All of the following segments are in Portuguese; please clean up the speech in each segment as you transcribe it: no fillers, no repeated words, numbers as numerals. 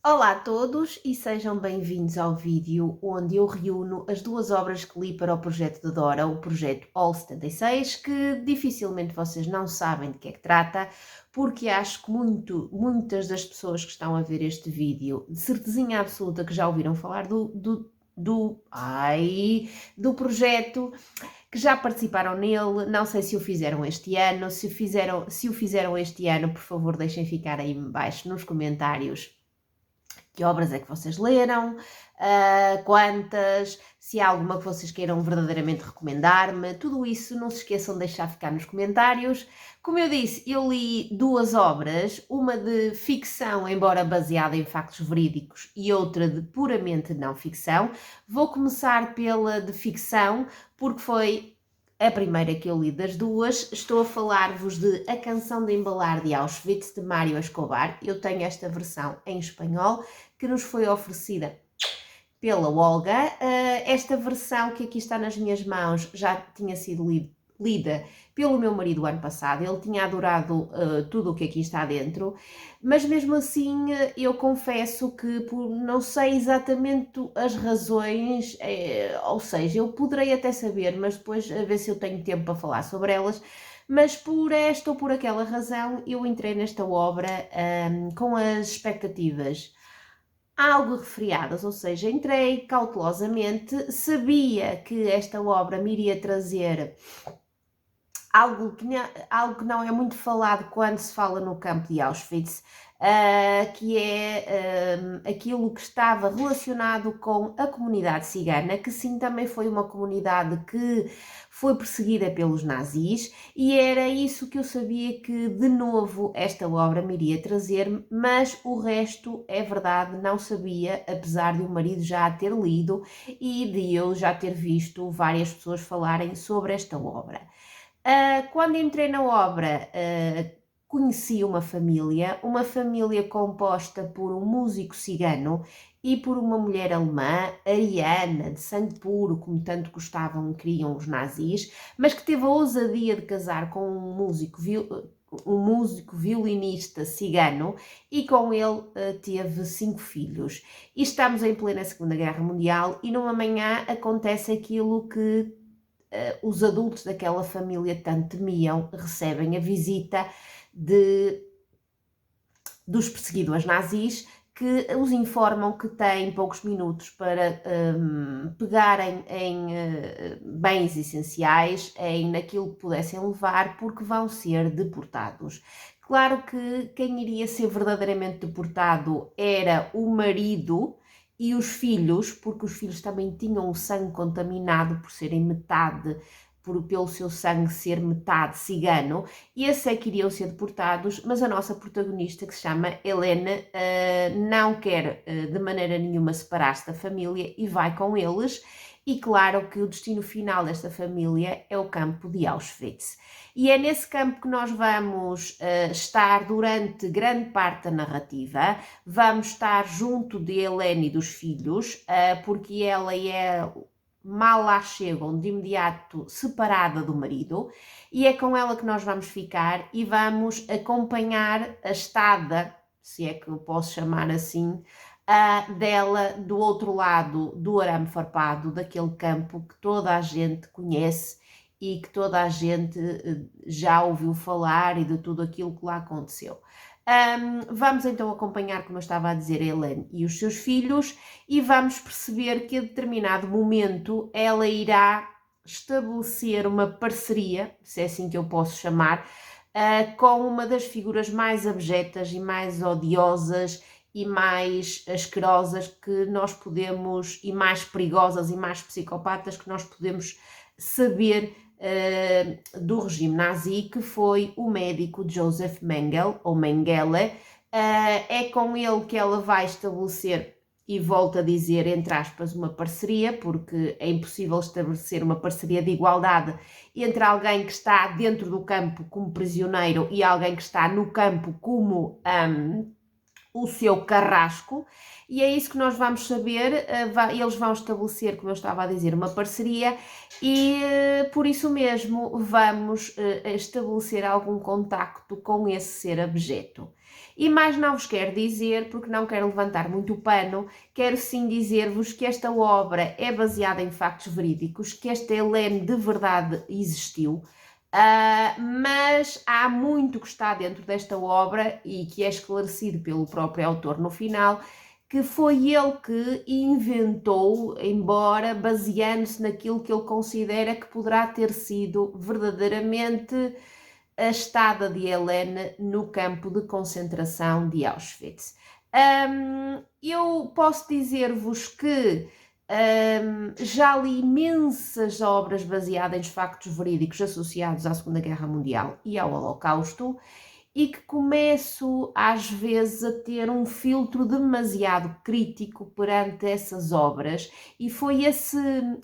Olá a todos e sejam bem-vindos ao vídeo onde eu reúno as duas obras que li para o projeto de Dora, o projeto All 76, que dificilmente vocês não sabem de que é que trata, porque acho que muitas das pessoas que estão a ver este vídeo, de certezinha absoluta que já ouviram falar do projeto, que já participaram nele. Não sei se o fizeram este ano. Se o fizeram este ano, por favor deixem ficar aí embaixo nos comentários que obras é que vocês leram, quantas, se há alguma que vocês queiram verdadeiramente recomendar-me, tudo isso não se esqueçam de deixar ficar nos comentários. Como eu disse, eu li duas obras, uma de ficção, embora baseada em factos verídicos, e outra de puramente não ficção. Vou começar pela de ficção, porque foi a primeira que eu li das duas. Estou a falar-vos de A Canção de Embalar de Auschwitz, de Mário Escobar. Eu tenho esta versão em espanhol, que nos foi oferecida pela Olga. Esta versão que aqui está nas minhas mãos já tinha sido lida pelo meu marido ano passado. Ele tinha adorado tudo o que aqui está dentro, mas mesmo assim eu confesso que não sei exatamente as razões, ou seja, eu poderei até saber, mas depois a ver se eu tenho tempo para falar sobre elas. Mas por esta ou por aquela razão eu entrei nesta obra com as expectativas algo refriadas, ou seja, entrei cautelosamente, sabia que esta obra me iria trazer algo que não é muito falado quando se fala no campo de Auschwitz, que é aquilo que estava relacionado com a comunidade cigana, que sim, também foi uma comunidade que foi perseguida pelos nazis, e era isso que eu sabia que de novo esta obra me iria trazer, mas o resto, é verdade, não sabia, apesar de o marido já a ter lido e de eu já ter visto várias pessoas falarem sobre esta obra. Quando entrei na obra, conheci uma família composta por um músico cigano e por uma mulher alemã, ariana, de sangue puro, como tanto gostavam e queriam os nazis, mas que teve a ousadia de casar com um músico violinista cigano, e com ele teve 5 filhos. E estamos em plena Segunda Guerra Mundial e numa manhã acontece aquilo que os adultos daquela família tanto temiam. Recebem a visita dos perseguidores nazis, que os informam que têm poucos minutos para pegarem em bens essenciais, naquilo que pudessem levar, porque vão ser deportados. Claro que quem iria ser verdadeiramente deportado era o marido e os filhos, porque os filhos também tinham o sangue contaminado por serem metade, pelo seu sangue ser metade cigano, e esses é que iriam ser deportados, mas a nossa protagonista, que se chama Helena, não quer de maneira nenhuma separar-se da família e vai com eles. E claro que o destino final desta família é o campo de Auschwitz. E é nesse campo que nós vamos estar durante grande parte da narrativa. Vamos estar junto de Helena e dos filhos, porque ela mal lá chegam, de imediato separada do marido, e é com ela que nós vamos ficar e vamos acompanhar a estada, se é que eu posso chamar assim, dela do outro lado do arame farpado, daquele campo que toda a gente conhece e que toda a gente já ouviu falar, e de tudo aquilo que lá aconteceu. Vamos então acompanhar, como eu estava a dizer, a Helene e os seus filhos, e vamos perceber que a determinado momento ela irá estabelecer uma parceria, se é assim que eu posso chamar, com uma das figuras mais abjetas e mais odiosas e mais asquerosas que nós podemos, e mais perigosas e mais psicopatas que nós podemos saber do regime nazi, que foi o médico Joseph Mengele, ou Mengele. É com ele que ela vai estabelecer, e volto a dizer, entre aspas, uma parceria, porque é impossível estabelecer uma parceria de igualdade entre alguém que está dentro do campo como prisioneiro e alguém que está no campo como o seu carrasco, e é isso que nós vamos saber. Eles vão estabelecer, como eu estava a dizer, uma parceria, e por isso mesmo vamos estabelecer algum contacto com esse ser abjeto. E mais não vos quero dizer, porque não quero levantar muito o pano, quero sim dizer-vos que esta obra é baseada em factos verídicos, que esta Helene de verdade existiu. Mas há muito que está dentro desta obra e que é esclarecido pelo próprio autor no final, que foi ele que inventou, embora baseando-se naquilo que ele considera que poderá ter sido verdadeiramente a estada de Helene no campo de concentração de Auschwitz. Eu posso dizer-vos que já li imensas obras baseadas em factos verídicos associados à Segunda Guerra Mundial e ao Holocausto, e que começo às vezes a ter um filtro demasiado crítico perante essas obras, e foi esse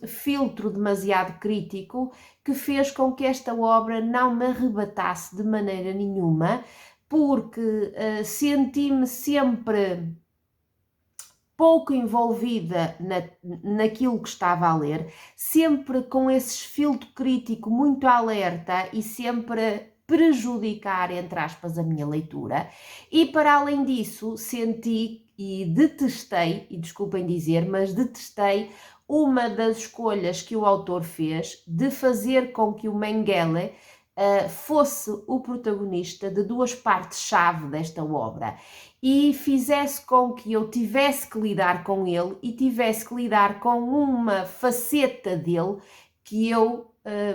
filtro demasiado crítico que fez com que esta obra não me arrebatasse de maneira nenhuma, porque senti-me sempre pouco envolvida naquilo que estava a ler, sempre com esse filtro crítico muito alerta e sempre prejudicar, entre aspas, a minha leitura. E para além disso, senti e detestei, e desculpem dizer, mas detestei uma das escolhas que o autor fez de fazer com que o Mengele fosse o protagonista de duas partes-chave desta obra e fizesse com que eu tivesse que lidar com ele e tivesse que lidar com uma faceta dele que eu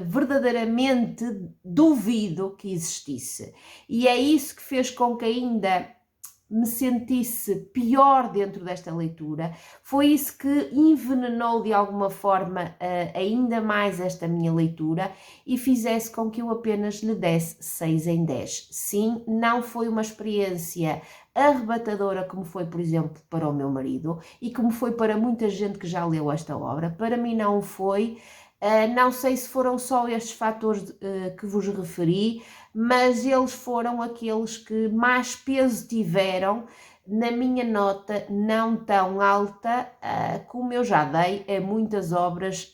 verdadeiramente duvido que existisse. E é isso que fez com que ainda me sentisse pior dentro desta leitura. Foi isso que envenenou de alguma forma ainda mais esta minha leitura e fizesse com que eu apenas lhe desse 6 em 10. Sim, não foi uma experiência arrebatadora como foi, por exemplo, para o meu marido e como foi para muita gente que já leu esta obra. Para mim não foi. Não sei se foram só estes fatores que vos referi, mas eles foram aqueles que mais peso tiveram na minha nota não tão alta como eu já dei a muitas obras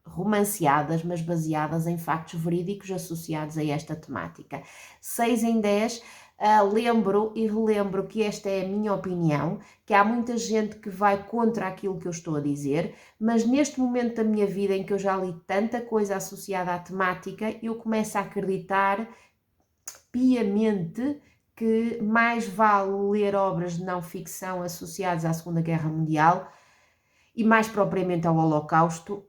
romanceadas, mas baseadas em factos verídicos associados a esta temática. 6 em 10. Lembro e relembro que esta é a minha opinião, que há muita gente que vai contra aquilo que eu estou a dizer, mas neste momento da minha vida em que eu já li tanta coisa associada à temática, eu começo a acreditar piamente que mais vale ler obras de não ficção associadas à Segunda Guerra Mundial e mais propriamente ao Holocausto,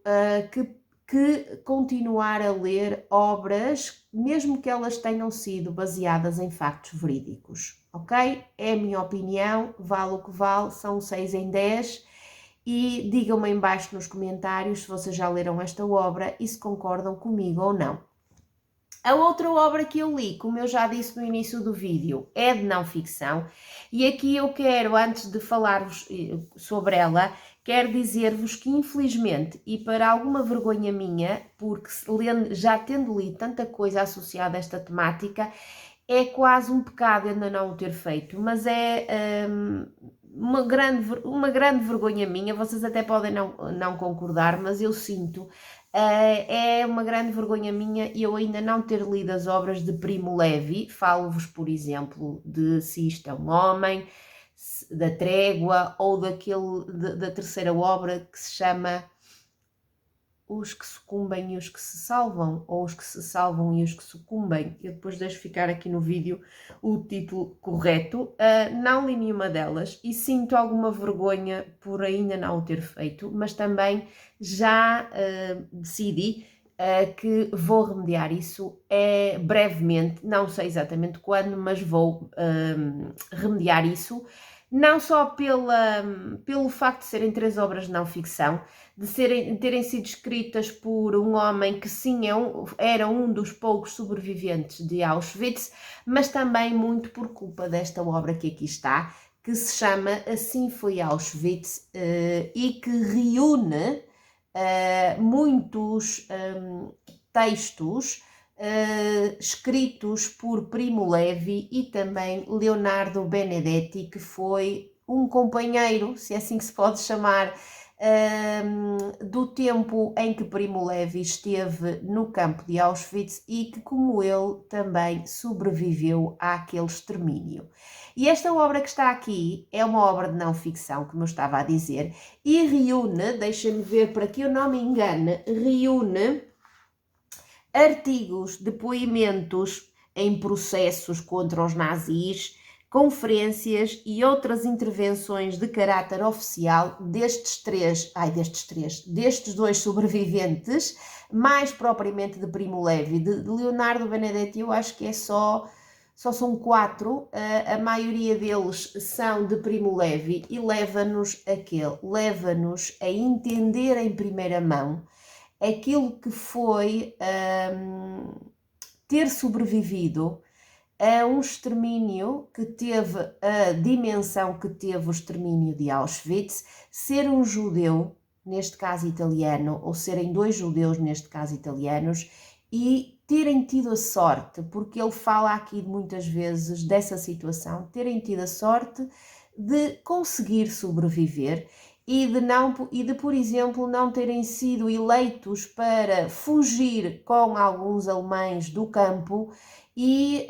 que continuar a ler obras, mesmo que elas tenham sido baseadas em factos verídicos, ok? É a minha opinião, vale o que vale, são 6 em 10, e digam-me em baixo nos comentários se vocês já leram esta obra e se concordam comigo ou não. A outra obra que eu li, como eu já disse no início do vídeo, é de não ficção, e aqui eu quero, antes de falar-vos sobre ela, quero dizer-vos que infelizmente, e para alguma vergonha minha, porque já tendo lido tanta coisa associada a esta temática, é quase um pecado ainda não o ter feito, mas é uma grande vergonha minha, vocês até podem não concordar, mas eu sinto. É uma grande vergonha minha eu ainda não ter lido as obras de Primo Levi. Falo-vos, por exemplo, de Se Isto é um Homem, da Trégua, ou da terceira obra que se chama Os que sucumbem e os que se salvam, ou Os que se salvam e os que sucumbem. Eu depois deixo ficar aqui no vídeo o título correto. Não li nenhuma delas e sinto alguma vergonha por ainda não o ter feito, mas também já decidi que vou remediar isso brevemente, não sei exatamente quando, mas vou remediar isso. Não só pelo facto de serem 3 obras de não ficção, de terem sido escritas por um homem que sim era um dos poucos sobreviventes de Auschwitz, mas também muito por culpa desta obra que aqui está, que se chama Assim Foi Auschwitz, e que reúne muitos textos escritos por Primo Levi e também Leonardo Benedetti, que foi um companheiro, se é assim que se pode chamar, do tempo em que Primo Levi esteve no campo de Auschwitz e que, como ele, também sobreviveu àquele extermínio. E esta obra que está aqui é uma obra de não ficção, como eu estava a dizer, e reúne, deixem-me ver para que eu não me engane, reúne artigos, depoimentos em processos contra os nazis, conferências e outras intervenções de caráter oficial destes dois sobreviventes, mais propriamente de Primo Levi. De Leonardo Benedetti eu acho que é só são 4, a maioria deles são de Primo Levi e leva-nos a entender em primeira mão aquilo que foi ter sobrevivido a um extermínio que teve a dimensão que teve o extermínio de Auschwitz, ser um judeu, neste caso italiano, ou serem 2 judeus, neste caso italianos, e terem tido a sorte, porque ele fala aqui muitas vezes dessa situação, terem tido a sorte de conseguir sobreviver e de, por exemplo, não terem sido eleitos para fugir com alguns alemães do campo e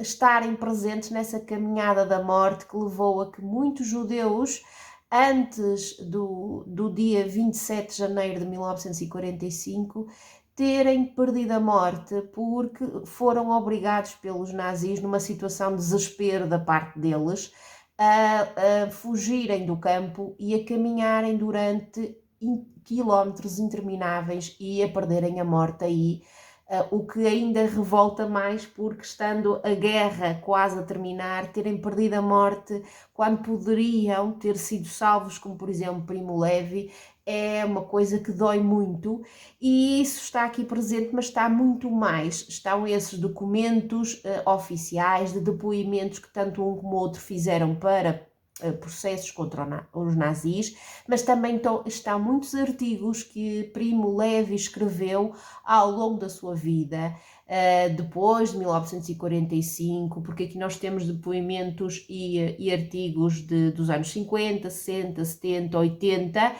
estarem presentes nessa caminhada da morte que levou a que muitos judeus, antes do dia 27 de janeiro de 1945, terem perdido a morte porque foram obrigados pelos nazis, numa situação de desespero da parte deles, a fugirem do campo e a caminharem durante quilómetros intermináveis e a perderem a morte aí, o que ainda revolta mais, porque estando a guerra quase a terminar, terem perdido a morte quando poderiam ter sido salvos, como por exemplo Primo Levi, é uma coisa que dói muito, e isso está aqui presente, mas está muito mais. Estão esses documentos oficiais de depoimentos que tanto um como o outro fizeram para processos contra os nazis, mas também estão muitos artigos que Primo Levi escreveu ao longo da sua vida, depois de 1945, porque aqui nós temos depoimentos e artigos dos anos 50, 60, 70, 80,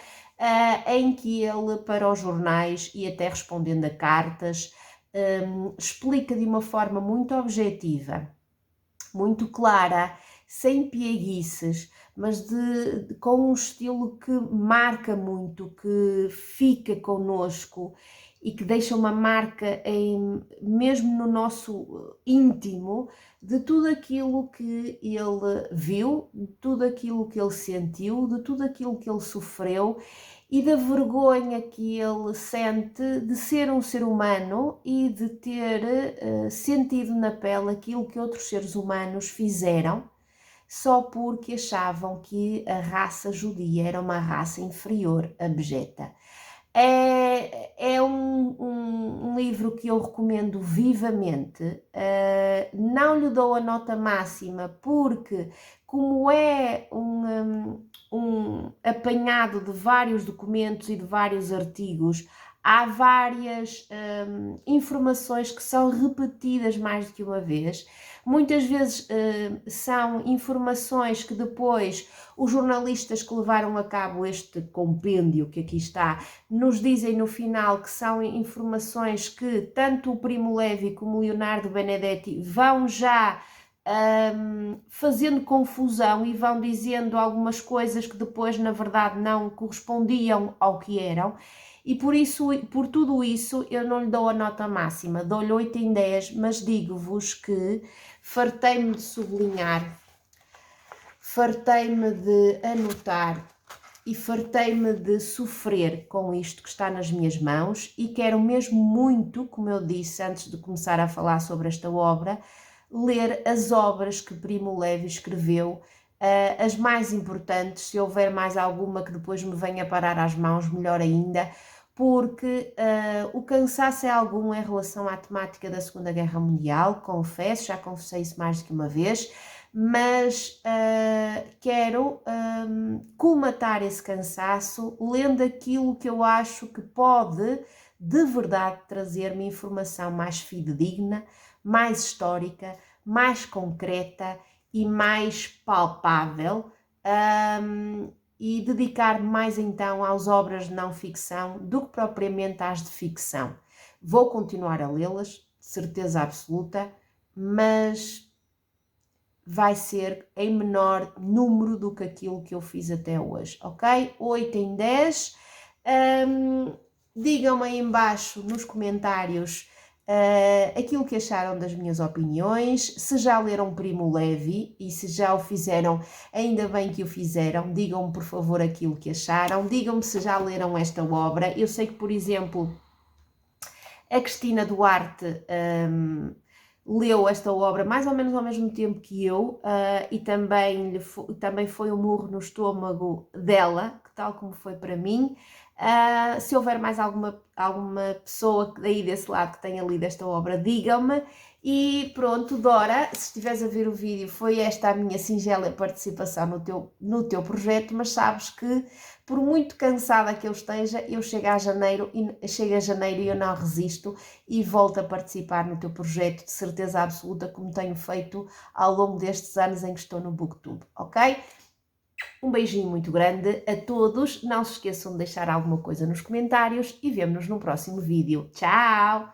em que ele, para os jornais e até respondendo a cartas, explica de uma forma muito objetiva, muito clara, sem pieguices, mas com um estilo que marca muito, que fica connosco e que deixa uma marca mesmo no nosso íntimo, de tudo aquilo que ele viu, de tudo aquilo que ele sentiu, de tudo aquilo que ele sofreu e da vergonha que ele sente de ser um ser humano e de ter sentido na pele aquilo que outros seres humanos fizeram, só porque achavam que a raça judia era uma raça inferior, abjeta. É um livro que eu recomendo vivamente. Não lhe dou a nota máxima porque, como é um apanhado de vários documentos e de vários artigos, há várias informações que são repetidas mais do que uma vez. Muitas vezes são informações que depois os jornalistas que levaram a cabo este compêndio que aqui está nos dizem no final que são informações que tanto o Primo Levi como o Leonardo Benedetti vão já fazendo confusão e vão dizendo algumas coisas que depois na verdade não correspondiam ao que eram. E por tudo isso, eu não lhe dou a nota máxima, dou-lhe 8 em 10, mas digo-vos que fartei-me de sublinhar, fartei-me de anotar e fartei-me de sofrer com isto que está nas minhas mãos e quero mesmo muito, como eu disse antes de começar a falar sobre esta obra, ler as obras que Primo Levi escreveu, as mais importantes. Se houver mais alguma que depois me venha parar às mãos, melhor ainda, porque o cansaço é algum em relação à temática da Segunda Guerra Mundial, confesso, já confessei isso mais do que uma vez, mas quero colmatar esse cansaço lendo aquilo que eu acho que pode de verdade trazer-me informação mais fidedigna, mais histórica, mais concreta e mais palpável, e dedicar mais então às obras de não ficção do que propriamente às de ficção. Vou continuar a lê-las, de certeza absoluta, mas vai ser em menor número do que aquilo que eu fiz até hoje, ok? 8 em 10. Digam-me aí embaixo nos comentários aquilo que acharam das minhas opiniões, se já leram Primo Levi e se já o fizeram, ainda bem que o fizeram, digam-me por favor aquilo que acharam, digam-me se já leram esta obra. Eu sei que, por exemplo, a Cristina Duarte leu esta obra mais ou menos ao mesmo tempo que eu, e também foi um murro no estômago dela, que tal como foi para mim. Se houver mais alguma pessoa daí desse lado que tenha lido esta obra, digam-me. E pronto, Dora, se estiveres a ver o vídeo, foi esta a minha singela participação no teu projeto, mas sabes que, por muito cansada que eu esteja, eu chego a janeiro e eu não resisto e volto a participar no teu projeto, de certeza absoluta, como tenho feito ao longo destes anos em que estou no Booktube, ok? Um beijinho muito grande a todos, não se esqueçam de deixar alguma coisa nos comentários e vemo-nos no próximo vídeo. Tchau!